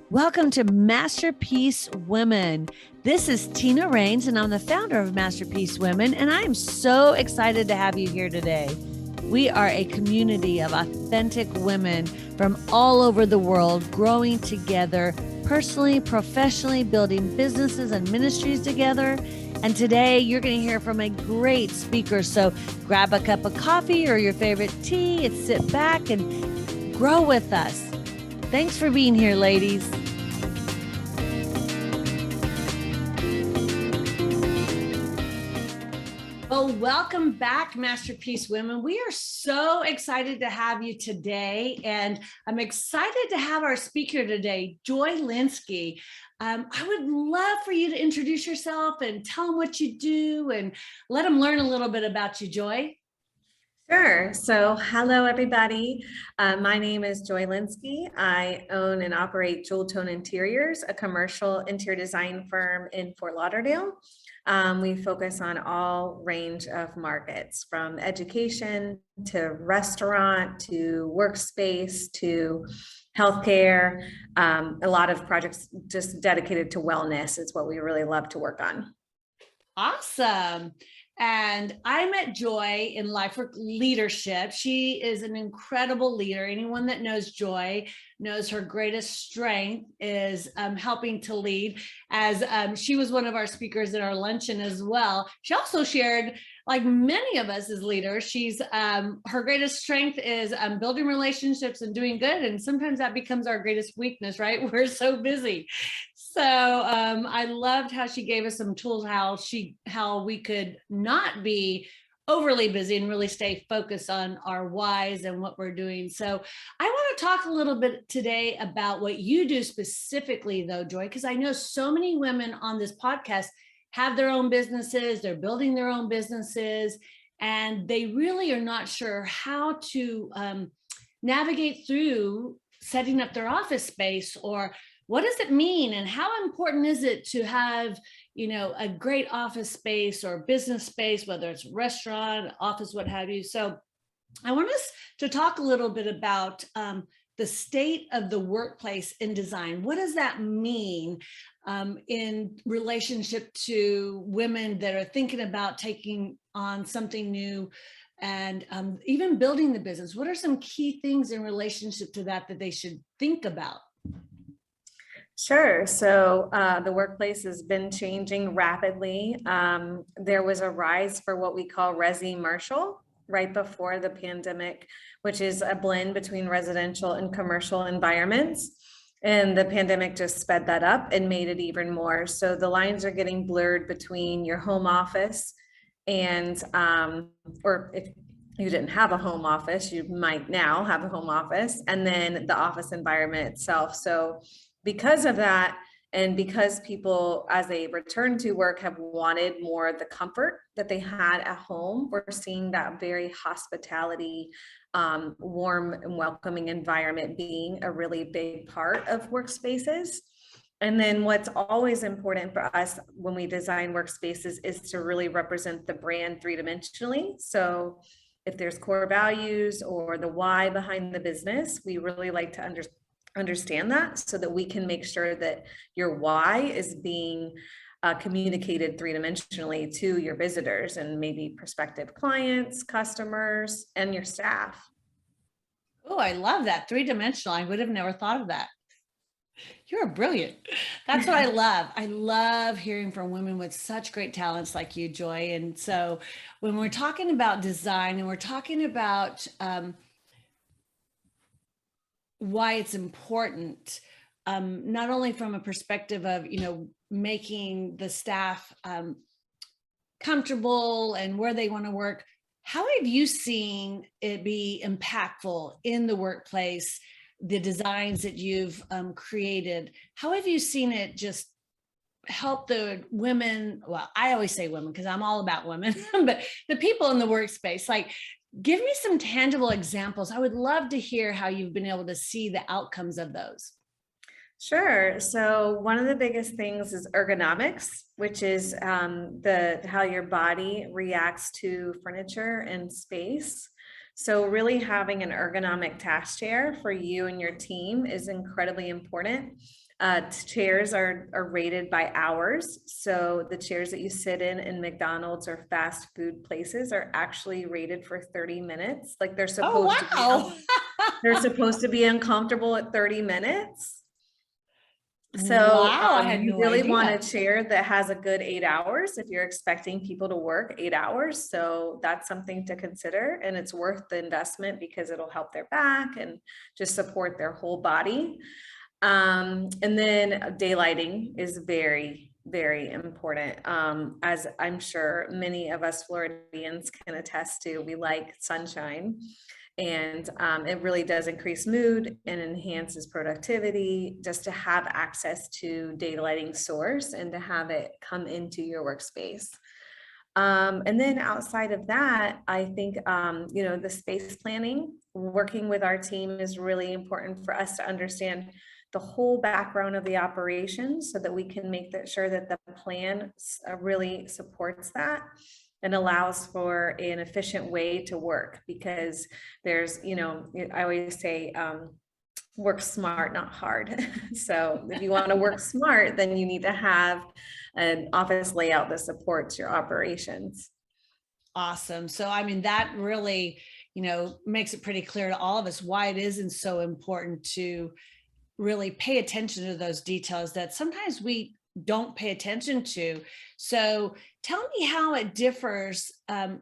Welcome to Masterpiece Women. This is Tina Raines, and I'm the founder of Masterpiece Women, and I am so excited to have you here today. We are a community of authentic women from all over the world, growing together personally, professionally, building businesses and ministries together. And today you're going to hear from a great speaker. So grab a cup of coffee or your favorite tea and sit back and grow with us. Thanks for being here, ladies. Well, welcome back, Masterpiece Women. We are so excited to have you today, and I'm excited to have our speaker today, Joy Lynskey. I would love for you to introduce yourself and tell them what you do and let them learn a little bit about you, Joy. Sure. So hello, everybody. My name is Joy Lynskey. I own and operate Jewel Tone Interiors, a commercial interior design firm in Fort Lauderdale. We focus on all range of markets, from education to restaurant to workspace to healthcare. A lot of projects just dedicated to wellness is what we really love to work on. Awesome. And I met Joy in Lifework Leadership. She is an incredible leader. Anyone that knows Joy knows her greatest strength is helping to lead, as she was one of our speakers at our luncheon as well. She also shared, like many of us as leaders, she's her greatest strength is building relationships and doing good. And sometimes that becomes our greatest weakness, right? We're so busy. So I loved how she gave us some tools, how we could not be overly busy and really stay focused on our whys and what we're doing. So I want to talk a little bit today about what you do specifically, though, Joy, because I know so many women on this podcast have their own businesses, they're building their own businesses, and they really are not sure how to navigate through setting up their office space, or what does it mean and how important is it to have, a great office space or business space, whether it's restaurant, office, what have you. So I want us to talk a little bit about the state of the workplace in design. What does that mean in relationship to women that are thinking about taking on something new and even building the business? What are some key things in relationship to that they should think about? Sure. So the workplace has been changing rapidly. There was a rise for what we call resi-commercial right before the pandemic, which is a blend between residential and commercial environments. And the pandemic just sped that up and made it even more. So the lines are getting blurred between your home office and, or if you didn't have a home office, you might now have a home office, and then the office environment itself. So because of that, and because people, as they return to work, have wanted more of the comfort that they had at home, we're seeing that very hospitality, warm and welcoming environment being a really big part of workspaces. And then what's always important for us when we design workspaces is to really represent the brand three-dimensionally. So if there's core values or the why behind the business, we really like to understand that so that we can make sure that your why is being communicated three-dimensionally to your visitors and maybe prospective clients, customers, and your staff. Oh, I love that. Three-dimensional. I would have never thought of that. You're brilliant. That's what I love. I love hearing from women with such great talents like you, Joy. And so when we're talking about design and we're talking about why it's important, not only from a perspective of, making the staff comfortable and where they want to work, how have you seen it be impactful in the workplace, the designs that you've created? How have you seen it just help the women? Well, I always say women because I'm all about women, but the people in the workspace, like, give me some tangible examples. I would love to hear how you've been able to see the outcomes of those. Sure. So one of the biggest things is ergonomics, which is how your body reacts to furniture and space. So really having an ergonomic task chair for you and your team is incredibly important. Chairs are rated by hours. So the chairs that you sit in McDonald's or fast food places are actually rated for 30 minutes. Like they're Oh, supposed to be, wow. they're supposed to be uncomfortable at 30 minutes. So Wow, I had you no really want a idea. chair that has a good 8 hours if you're expecting people to work 8 hours. So that's something to consider, and it's worth the investment because it'll help their back and just support their whole body. And then daylighting is very, very important. As I'm sure many of us Floridians can attest to, we like sunshine. And it really does increase mood and enhances productivity just to have access to daylighting source and to have it come into your workspace. And then outside of that, I think, the space planning, working with our team is really important for us to understand the whole background of the operation so that we can make sure that the plan really supports that and allows for an efficient way to work, because there's, I always say, work smart, not hard. So if you want to work smart, then you need to have an office layout that supports your operations. Awesome. So, I mean, that really, makes it pretty clear to all of us why it isn't so important to really pay attention to those details that sometimes we don't pay attention to. So tell me how it differs,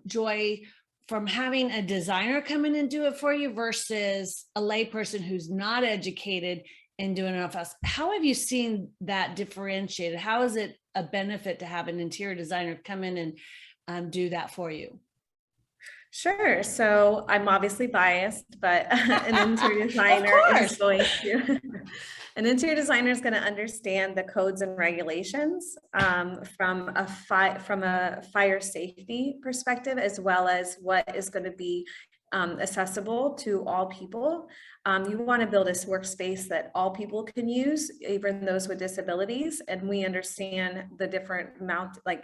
Joy, from having a designer come in and do it for you versus a layperson who's not educated in doing it for us. How have you seen that differentiated? How is it a benefit to have an interior designer come in and do that for you? Sure. So I'm obviously biased, but an interior designer is going to an interior designer is going to understand the codes and regulations from a fire safety perspective, as well as what is going to be accessible to all people. You want to build a workspace that all people can use, even those with disabilities. And we understand the different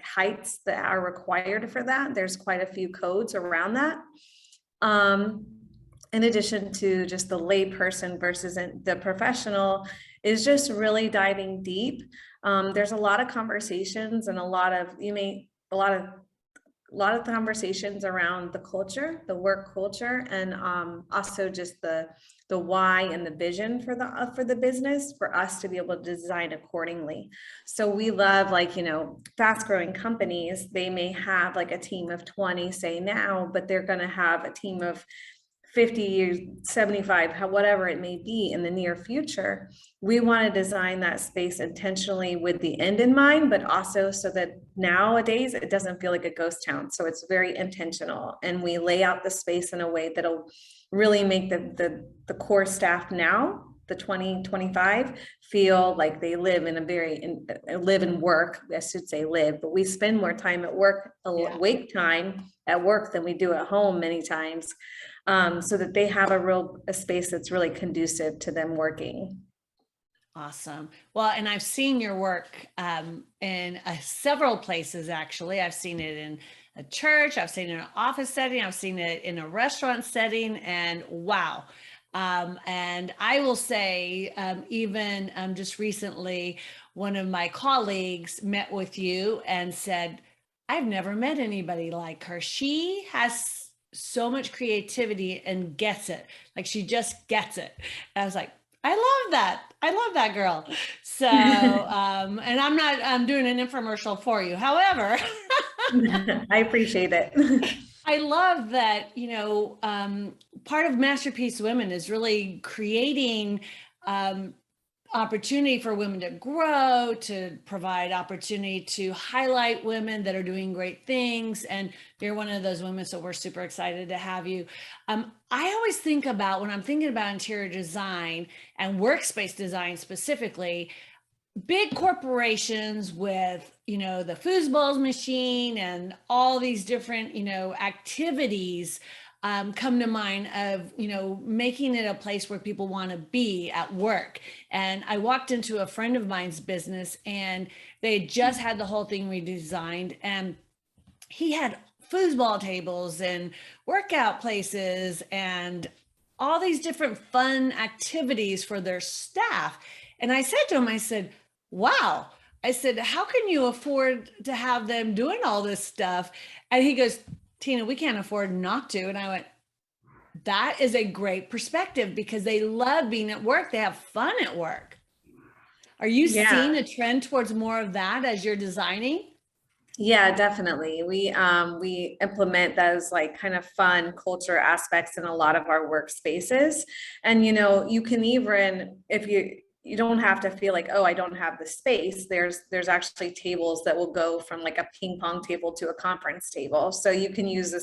heights that are required for that. There's quite a few codes around that. In addition to just the lay person versus the professional is just really diving deep. There's a lot of conversations and a lot of conversations around the culture, the work culture, and also just the why and the vision for the business, for us to be able to design accordingly. So we love, fast growing companies, they may have like a team of 20 say now, but they're going to have a team of 50, 75, whatever it may be in the near future. We want to design that space intentionally with the end in mind, but also so that nowadays it doesn't feel like a ghost town. So it's very intentional, and we lay out the space in a way that'll really make the core staff now, the 2025, feel like they live in live and work. I should say live, but we spend more time at work, wake time at work, than we do at home many times. So that they have a space that's really conducive to them working. Awesome. Well, and I've seen your work in several places, actually. I've seen it in a church, I've seen it in an office setting, I've seen it in a restaurant setting, and wow. And I will say, even just recently, one of my colleagues met with you and said, I've never met anybody like her. She has so much creativity and gets it. Like, she just gets it. And I was like, I love that. I love that girl. So, and I'm doing an infomercial for you. However, I appreciate it. I love that, part of Masterpiece Women is really creating opportunity for women to grow, to provide opportunity to highlight women that are doing great things. And you're one of those women, so we're super excited to have you. I always think about, when I'm thinking about interior design and workspace design specifically, big corporations with, the foosballs machine and all these different, activities come to mind of, making it a place where people want to be at work. And I walked into a friend of mine's business, and they had just had the whole thing redesigned, and he had foosball tables and workout places and all these different fun activities for their staff. And I said to him, I said, wow. I said, how can you afford to have them doing all this stuff? And he goes, Tina, we can't afford not to. And I went, that is a great perspective because they love being at work. They have fun at work. Are you Yeah. seeing a trend towards more of that as you're designing? Yeah, definitely. We implement those like kind of fun culture aspects in a lot of our workspaces. And you can even, if you don't have to feel like, oh, I don't have the space. There's actually tables that will go from like a ping pong table to a conference table. So you can use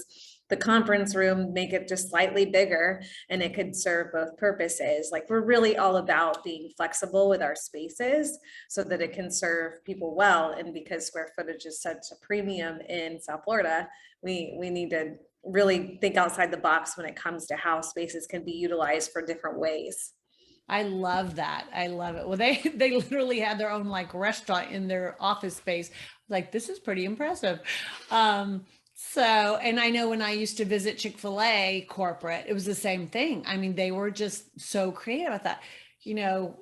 the conference room, make it just slightly bigger, and it could serve both purposes. Like we're really all about being flexible with our spaces so that it can serve people well. And because square footage is such a premium in South Florida, we need to really think outside the box when it comes to how spaces can be utilized for different ways. I love that. I love it. Well, they literally had their own like restaurant in their office space. Like, this is pretty impressive. So, and I know when I used to visit Chick-fil-A corporate, it was the same thing. I mean, they were just so creative. I thought,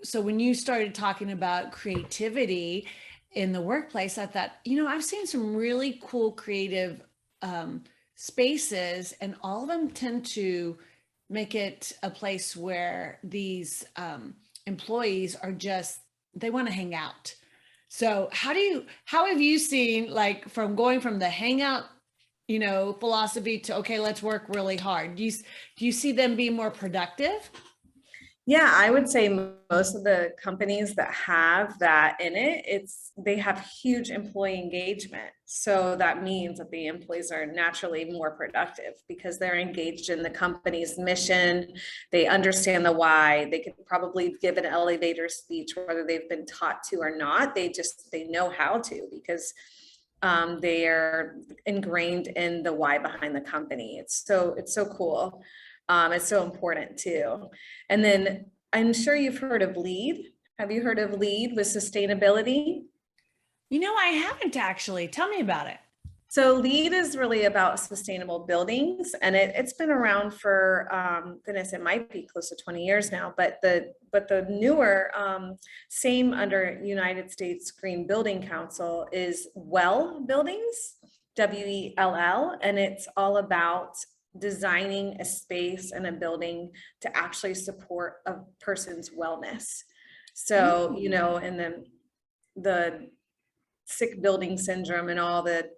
so when you started talking about creativity in the workplace, I thought, I've seen some really cool creative spaces, and all of them tend to make it a place where these employees are just, they want to hang out. So how have you seen, like, from going from the hangout, philosophy to, okay, let's work really hard? Do you see them being more productive? Yeah, I would say most of the companies that have that in it, they have huge employee engagement. So that means that the employees are naturally more productive because they're engaged in the company's mission. They understand the why. They could probably give an elevator speech, whether they've been taught to or not. They know how to because they are ingrained in the why behind the company. It's so cool. It's so important too. And then I'm sure you've heard of LEAD. Have you heard of LEAD with sustainability? I haven't actually. Tell me about it. So LEED is really about sustainable buildings, and it's been around for goodness, it might be close to 20 years now. But the newer same under United States Green Building Council is WELL buildings, WELL, and it's all about designing a space and a building to actually support a person's wellness. So and then the sick building syndrome and all the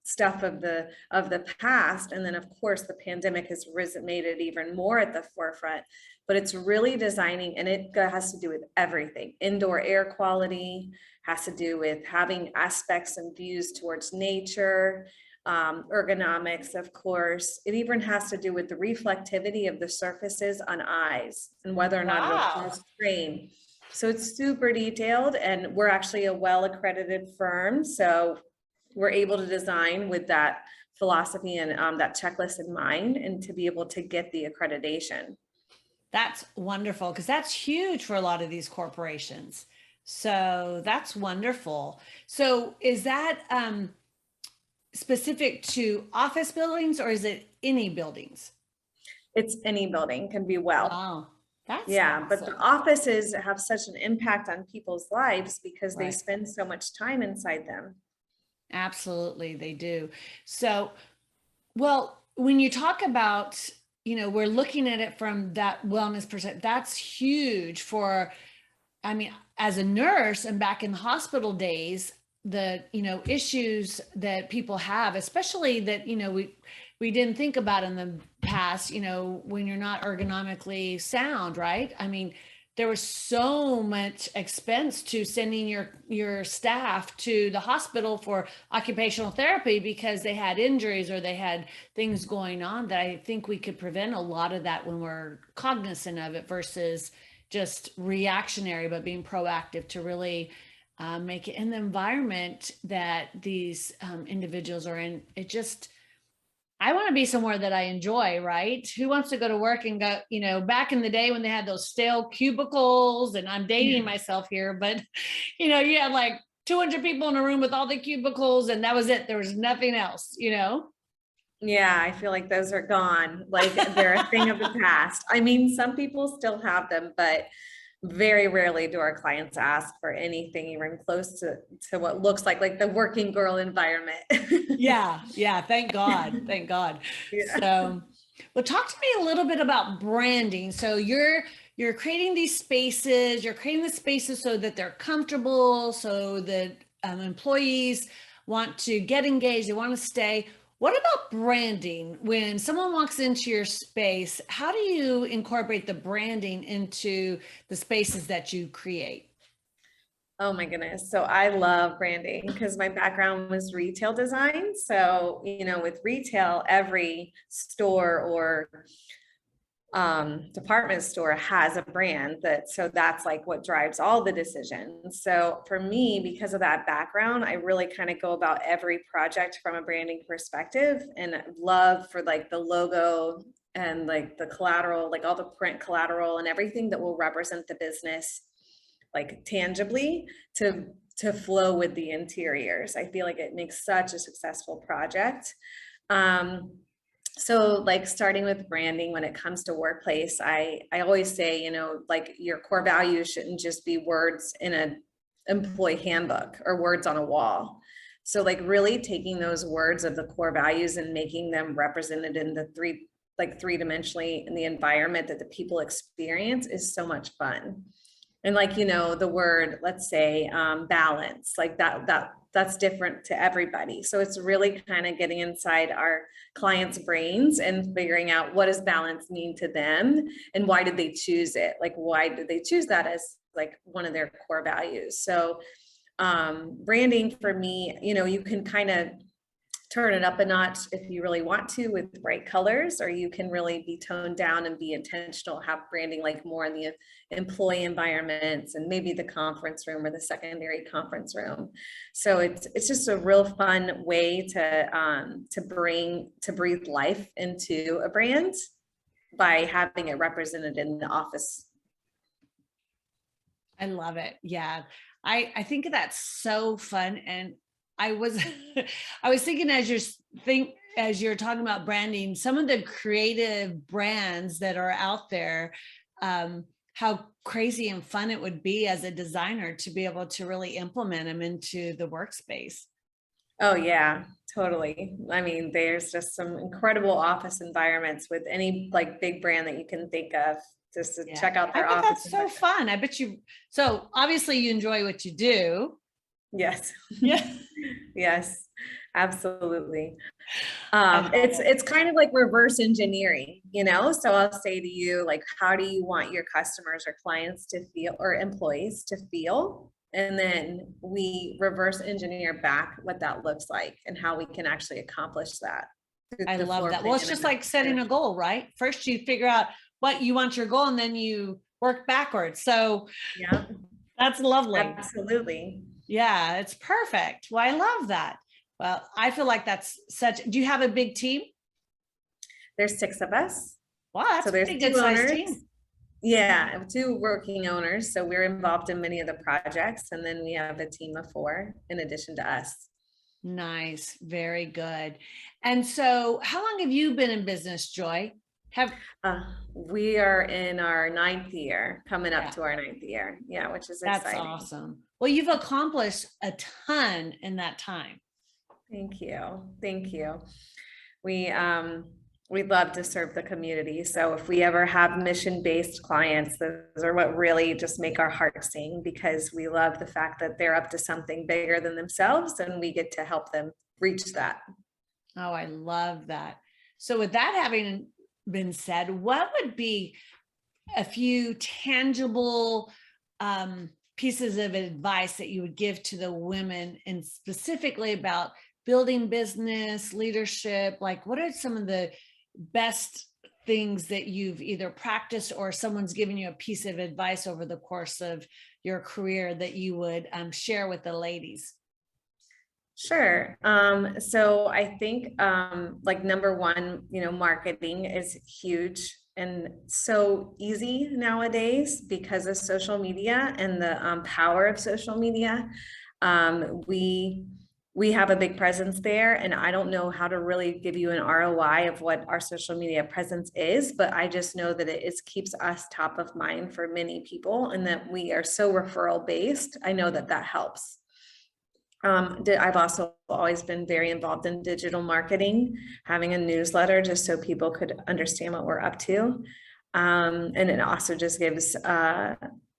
stuff of the past, and then of course the pandemic has made it even more at the forefront. But it's really designing, and it has to do with everything. Indoor air quality has to do with having aspects and views towards nature, ergonomics, of course. It even has to do with the reflectivity of the surfaces on eyes and whether or not it'll cause strain. So it's super detailed, and we're actually a well-accredited firm. So we're able to design with that philosophy and that checklist in mind, and to be able to get the accreditation. That's wonderful, because that's huge for a lot of these corporations. So that's wonderful. So is that specific to office buildings, or is it any buildings? It's any building can be well. Wow. That's yeah, awesome. but the offices have such an impact on people's lives because they Right. spend so much time inside them. Absolutely, they do. So, well, when you talk about, we're looking at it from that wellness perspective, that's huge for, I mean, as a nurse and back in the hospital days, the, issues that people have, especially that, we didn't think about in the past, when you're not ergonomically sound, right? I mean, there was so much expense to sending your staff to the hospital for occupational therapy because they had injuries or they had things going on, that I think we could prevent a lot of that when we're cognizant of it versus just reactionary, but being proactive to really make it in the environment that these individuals are in. I want to be somewhere that I enjoy, right? Who wants to go to work and go, back in the day when they had those stale cubicles, and I'm dating myself here, but you had like 200 people in a room with all the cubicles and that was it. There was nothing else, Yeah, I feel like those are gone. Like they're a thing of the past. I mean, some people still have them, but very rarely do our clients ask for anything even close to what looks like the working girl environment. Yeah. Yeah. Thank God. Thank God. Yeah. So, well, talk to me a little bit about branding. So you're creating these spaces, you're creating the spaces so that they're comfortable, so that employees want to get engaged, they want to stay. What about branding? When someone walks into your space, how do you incorporate the branding into the spaces that you create? Oh my goodness. So I love branding because my background was retail design. So, with retail, every store or department store has a brand so that's like what drives all the decisions. So for me, because of that background, I really kind of go about every project from a branding perspective, and love for like the logo and like the collateral, like all the print collateral and everything that will represent the business like tangibly to flow with the interiors. I feel like it makes such a successful project. So like starting with branding when it comes to workplace, I always say, like your core values shouldn't just be words in an employee handbook or words on a wall. So like really taking those words of the core values and making them represented in the three-dimensionally in the environment that the people experience is so much fun. And like, the word, let's say, balance, like that's different to everybody. So it's really kind of getting inside our clients' brains and figuring out what does balance mean to them and why did they choose it? Like, why did they choose that as like one of their core values? So branding for me, you can kind of turn it up a notch if you really want to with bright colors, or you can really be toned down and be intentional, have branding like more in the employee environments and maybe the conference room or the secondary conference room. So it's just a real fun way to breathe life into a brand by having it represented in the office. I love it. Yeah. I think that's so fun. And I was I was thinking as you're talking about branding, some of the creative brands that are out there, how crazy and fun it would be as a designer to be able to really implement them into the workspace. Oh yeah, totally. I mean, there's just some incredible office environments with any like big brand that you can think of, just to check out I their bet office that's so fun. I bet you, so obviously you enjoy what you do. Yes. Yeah. Yes, absolutely. I love it. It's kind of like reverse engineering, So I'll say to you, like, how do you want your customers or clients to feel, or employees to feel? And then we reverse engineer back what that looks like and how we can actually accomplish that. I The love floor that. Well, plan it's just and like setting a goal, right? First you figure out what you want your goal and then you work backwards. So yeah, that's lovely. absolutely. Yeah, it's perfect. Well, I love that. Well, I feel like that's do you have a big team? There's 6 of us. Wow, that's So a there's pretty 2 good sized owners. team. Yeah, 2 working owners. So we're involved in many of the projects. And then we have a team of 4 in addition to us. Nice. Very good. And so how long have you been in business, Joy? We are in our 9th year, coming up Yeah, to our 9th year. Yeah, which is that's exciting. awesome. Well, you've accomplished a ton in that time. Thank you. Thank you. We love to serve the community. So if we ever have mission-based clients, those are what really just make our hearts sing, because we love the fact that they're up to something bigger than themselves and we get to help them reach that. Oh, I love that. So with that having been said, what would be a few tangible pieces of advice that you would give to the women, and specifically about building business, leadership? Like, what are some of the best things that you've either practiced or someone's given you a piece of advice over the course of your career that you would share with the ladies? Sure. So I think like number one, marketing is huge and so easy nowadays because of social media and the power of social media. We we have a big presence there, and I don't know how to really give you an ROI of what our social media presence is, but I just know that it keeps us top of mind for many people, and that we are so referral based. I know that that helps. I've also always been very involved in digital marketing, having a newsletter just so people could understand what we're up to. And it also just gives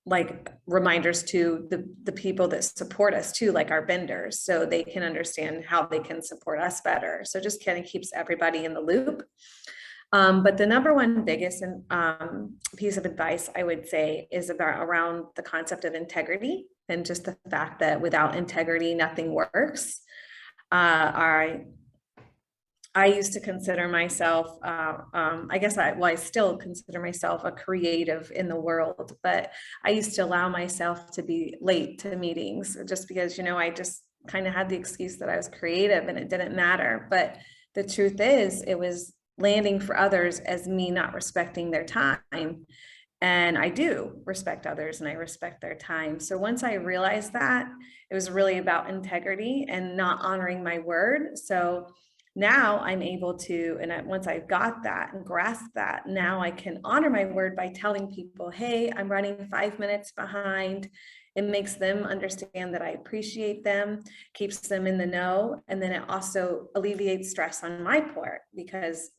like reminders to the people that support us too, like our vendors, so they can understand how they can support us better. So just kind of keeps everybody in the loop. But the number one biggest piece of advice I would say is around the concept of integrity, and just the fact that without integrity, nothing works. I used to consider myself, I still consider myself a creative in the world, but I used to allow myself to be late to meetings just because, I just kind of had the excuse that I was creative and it didn't matter. But the truth is, it was landing for others as me not respecting their time. And I do respect others and I respect their time. So once I realized that, it was really about integrity and not honoring my word. So now I'm able to, and once I've got that and grasped that, now I can honor my word by telling people, hey, I'm running 5 minutes behind. It makes them understand that I appreciate them, keeps them in the know. And then it also alleviates stress on my part because,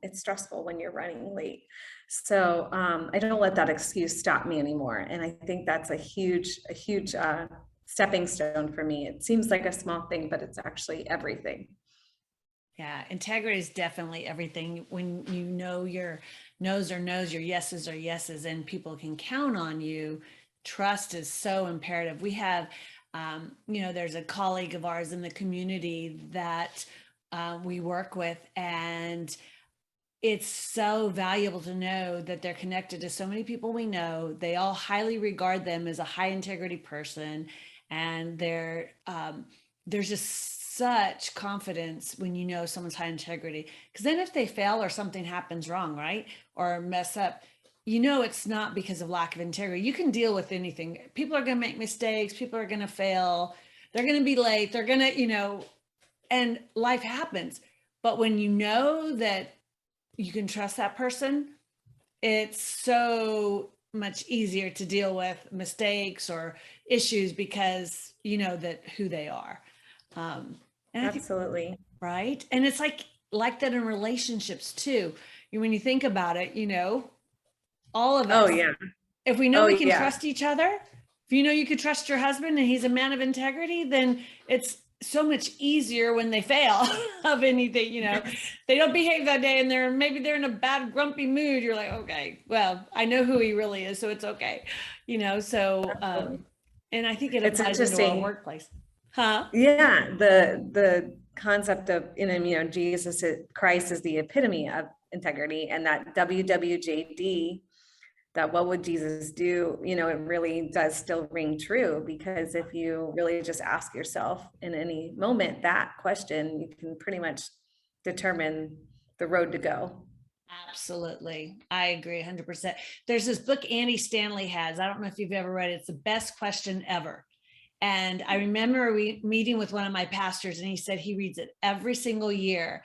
it's stressful when you're running late. So I don't let that excuse stop me anymore. And I think that's a huge stepping stone for me. It seems like a small thing, but it's actually everything. Yeah, integrity is definitely everything. When you know your no's are no's, your yeses are yeses, and people can count on you, trust is so imperative. We have, there's a colleague of ours in the community that we work with, and it's so valuable to know that they're connected to so many people we know. They all highly regard them as a high integrity person, and there's just such confidence when you know someone's high integrity, because then if they fail or something happens wrong, right, or mess up, it's not because of lack of integrity. You can deal with anything. People are going to make mistakes. People are going to fail. They're going to be late. They're going to, and life happens. But when you know that you can trust that person, it's so much easier to deal with mistakes or issues because you know that who they are. And Absolutely. I think, right. And it's like that in relationships too. When you think about it, all of us, if we know we can trust each other, if you could trust your husband and he's a man of integrity, then it's so much easier when they fail of anything, they don't behave that day and maybe they're in a bad, grumpy mood. You're like, okay, well, I know who he really is, so it's okay. So, and I think it applies into our workplace. Huh? Yeah. The concept of, Jesus Christ is the epitome of integrity, and that WWJD, that what would Jesus do? It really does still ring true, because if you really just ask yourself in any moment that question, you can pretty much determine the road to go. Absolutely. I agree 100%. There's this book Andy Stanley has. I don't know if you've ever read it. It's the best question ever. And I remember meeting with one of my pastors, and he said he reads it every single year.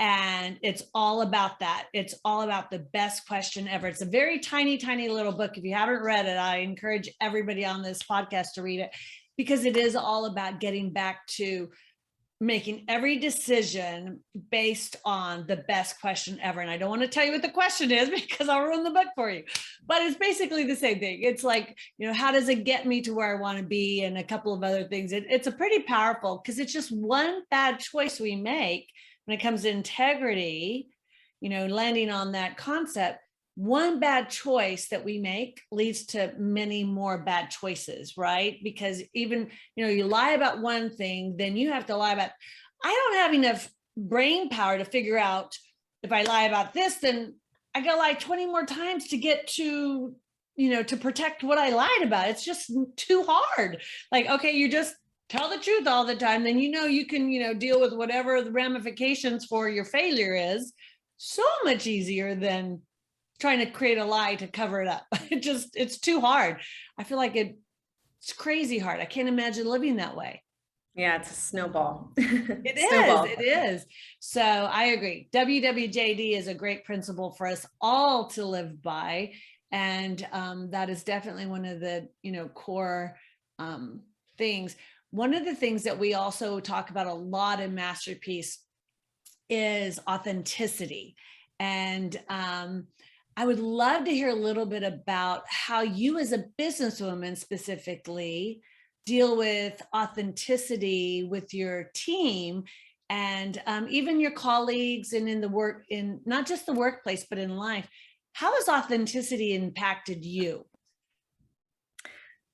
And it's all about that. It's all about the best question ever. It's a very tiny, tiny little book. If you haven't read it, I encourage everybody on this podcast to read it, because it is all about getting back to making every decision based on the best question ever. And I don't want to tell you what the question is because I'll ruin the book for you, but it's basically the same thing. It's like, how does it get me to where I want to be? And a couple of other things. It's a pretty powerful, because it's just one bad choice we make when it comes to integrity, landing on that concept. One bad choice that we make leads to many more bad choices, right? Because even, you lie about one thing, then you have to lie about, I don't have enough brain power to figure out, if I lie about this, then I got to lie 20 more times to get to, to protect what I lied about. It's just too hard. Like, okay, you just tell the truth all the time, then, you can, deal with whatever the ramifications for your failure is. So much easier than trying to create a lie to cover it up. It's too hard. I feel like it's crazy hard. I can't imagine living that way. Yeah, it's a snowball. It is. Snowball. It is. So I agree. WWJD is a great principle for us all to live by. And that is definitely one of the, core things. One of the things that we also talk about a lot in Masterpiece is authenticity. And I would love to hear a little bit about how you as a businesswoman specifically deal with authenticity with your team and even your colleagues and in the work, in not just the workplace, but in life. How has authenticity impacted you?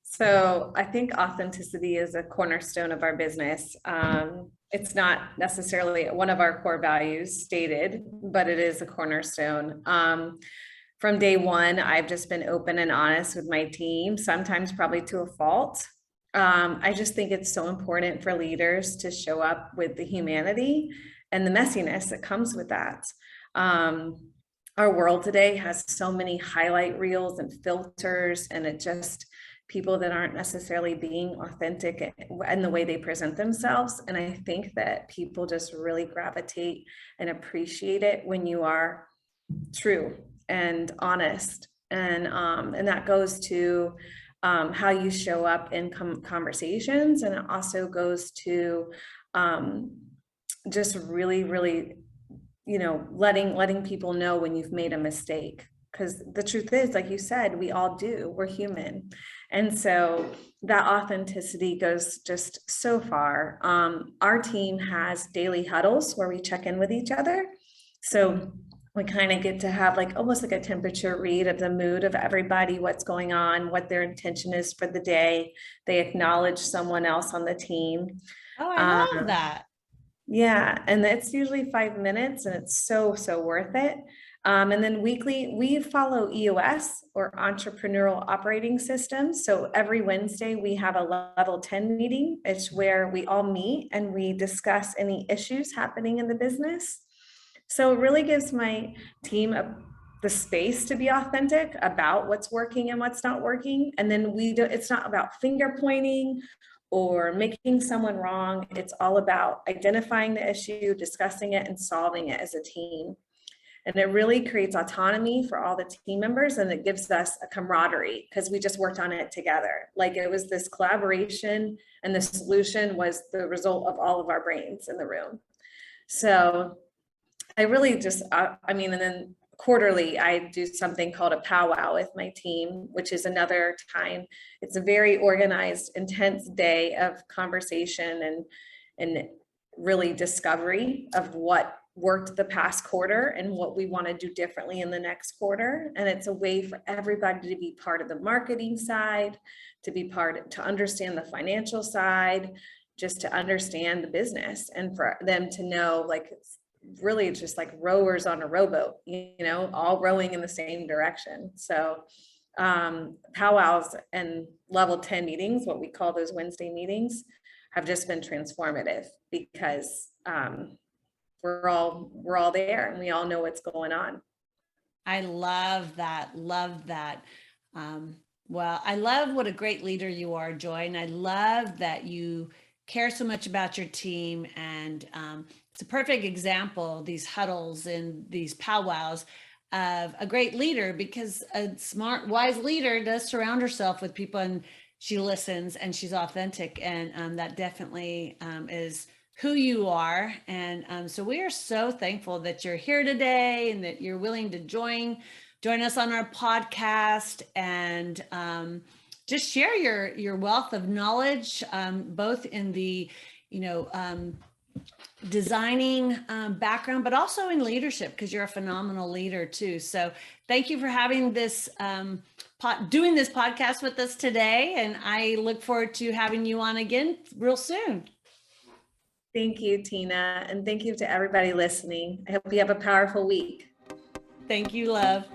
So I think authenticity is a cornerstone of our business. It's not necessarily one of our core values stated, but it is a cornerstone. From day one, I've just been open and honest with my team, sometimes probably to a fault. I just think it's so important for leaders to show up with the humanity and the messiness that comes with that. Our world today has so many highlight reels and filters, and it just people that aren't necessarily being authentic in the way they present themselves. And I think that people just really gravitate and appreciate it when you are true and honest. And that goes to how you show up in conversations. And it also goes to just really, really, letting people know when you've made a mistake. Because the truth is, like you said, we all do, we're human. And so that authenticity goes just so far. Our team has daily huddles where we check in with each other. So we kind of get to have almost like a temperature read of the mood of everybody, what's going on, what their intention is for the day. They acknowledge someone else on the team. Oh, I love that. Yeah, and it's usually 5 minutes and it's so worth it. And then weekly, we follow EOS or Entrepreneurial Operating Systems. So every Wednesday we have a level 10 meeting. It's where we all meet and we discuss any issues happening in the business. So it really gives my team the space to be authentic about what's working and what's not working. And then it's not about finger pointing or making someone wrong. It's all about identifying the issue, discussing it, and solving it as a team. And it really creates autonomy for all the team members, and it gives us a camaraderie because we just worked on it together. It was this collaboration, and the solution was the result of all of our brains in the room. So I really just, and then quarterly, I do something called a powwow with my team, which is another time. It's a very organized, intense day of conversation and really discovery of what worked the past quarter and what we want to do differently in the next quarter. And it's a way for everybody to be part of the marketing side, to understand the financial side, just to understand the business, and for them to know it's really just like rowers on a rowboat, all rowing in the same direction. So powwows and level 10 meetings, what we call those Wednesday meetings, have just been transformative because we're all there and we all know what's going on. I love that. Love that. Well, I love what a great leader you are, Joy. And I love that you care so much about your team. And it's a perfect example, these huddles and these powwows, of a great leader, because a smart, wise leader does surround herself with people, and she listens and she's authentic. And that definitely is who you are. And so we are so thankful that you're here today and that you're willing to join us on our podcast and just share your wealth of knowledge, both in the, designing background, but also in leadership, because you're a phenomenal leader too. So thank you for having this, doing this podcast with us today. And I look forward to having you on again real soon. Thank you, Tina. And thank you to everybody listening. I hope you have a powerful week. Thank you, love.